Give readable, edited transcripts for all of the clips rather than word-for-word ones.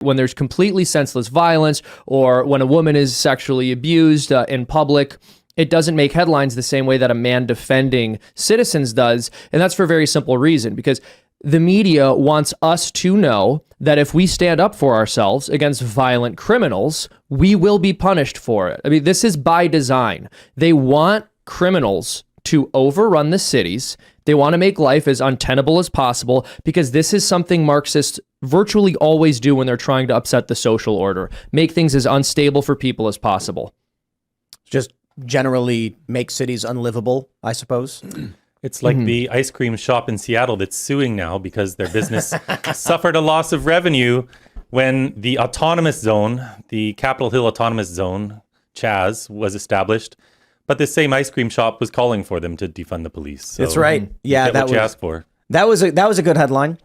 When there's completely senseless violence or when a woman is sexually abused in public, it doesn't make headlines the same way that a man defending citizens does. And that's for a very simple reason, because the media wants us to know that if we stand up for ourselves against violent criminals, we will be punished for it. I mean, this is by design. They want criminals to overrun the cities. They want to make life as untenable as possible, because this is something Marxists virtually always do when they're trying to upset the social order, make things as unstable for people as possible. Just generally make cities unlivable, I suppose. It's like the ice cream shop in Seattle that's suing now because their business suffered a loss of revenue when the autonomous zone, the Capitol Hill Autonomous Zone, CHAZ, was established. But the same ice cream shop was calling for them to defund the police. So that's right. Yeah, that was what you asked for. That was a good headline.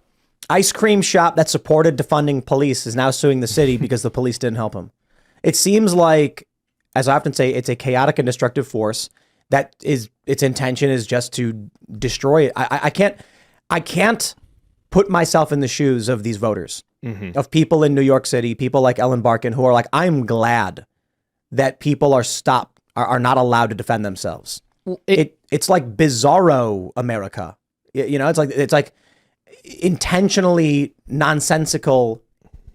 Ice cream shop that supported defunding police is now suing the city because the police didn't help him. It seems like, as I often say, it's a chaotic and destructive force that is, its intention is just to destroy it. I can't put myself in the shoes of these voters, of people in New York City, people like Ellen Barkin, who are like, I'm glad that people are not allowed to defend themselves. It's like bizarro America. You know, it's like intentionally nonsensical,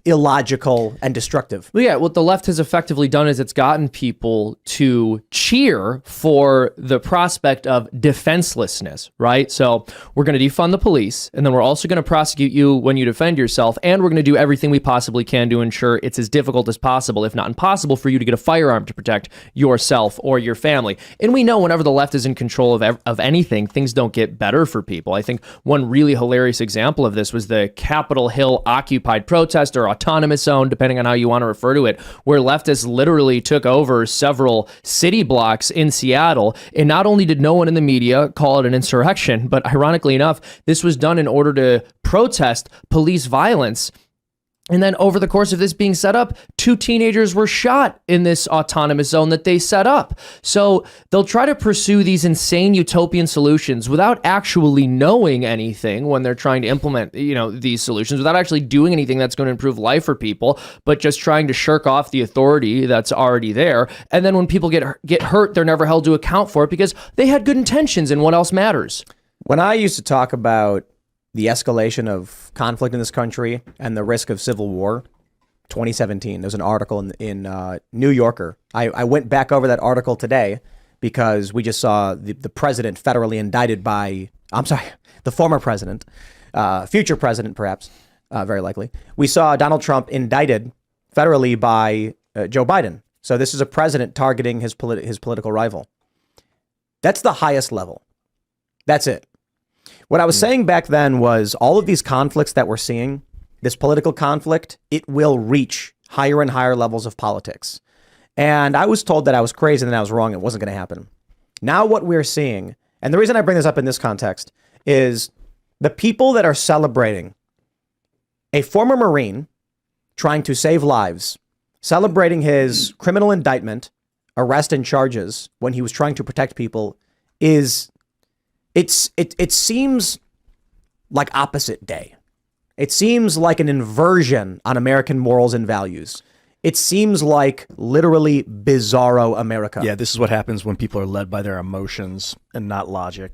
illogical, and destructive. Well, yeah, what the left has effectively done is it's gotten people to cheer for the prospect of defenselessness, right? So we're going to defund the police, and then we're also going to prosecute you when you defend yourself, and we're going to do everything we possibly can to ensure it's as difficult as possible, if not impossible, for you to get a firearm to protect yourself or your family. And we know whenever the left is in control of anything, things don't get better for people. I think one really hilarious example of this was the Capitol Hill occupied protest or autonomous zone, depending on how you want to refer to it, where leftists literally took over several city blocks in Seattle. And not only did no one in the media call it an insurrection, but ironically enough, this was done in order to protest police violence. And then over the course of this being set up, 2 teenagers were shot in this autonomous zone that they set up. So they'll try to pursue these insane utopian solutions without actually knowing anything when they're trying to implement, these solutions, without actually doing anything that's going to improve life for people, but just trying to shirk off the authority that's already there. And then when people get hurt, they're never held to account for it because they had good intentions, and what else matters? When I used to talk about the escalation of conflict in this country and the risk of civil war, 2017, there's an article in New Yorker. I went back over that article today because we just saw the president federally indicted by, the former president, future president perhaps, very likely. We saw Donald Trump indicted federally by Joe Biden. So this is a president targeting his political rival. That's the highest level. That's it. What I was saying back then was all of these conflicts that we're seeing, this political conflict, it will reach higher and higher levels of politics. And I was told that I was crazy and that I was wrong. It wasn't going to happen. Now what we're seeing, and the reason I bring this up in this context, is the people that are celebrating a former Marine trying to save lives, celebrating his criminal indictment, arrest and charges when he was trying to protect people it seems like opposite day. It seems like an inversion on American morals and values. It seems like literally bizarro America. Yeah, this is what happens when people are led by their emotions and not logic.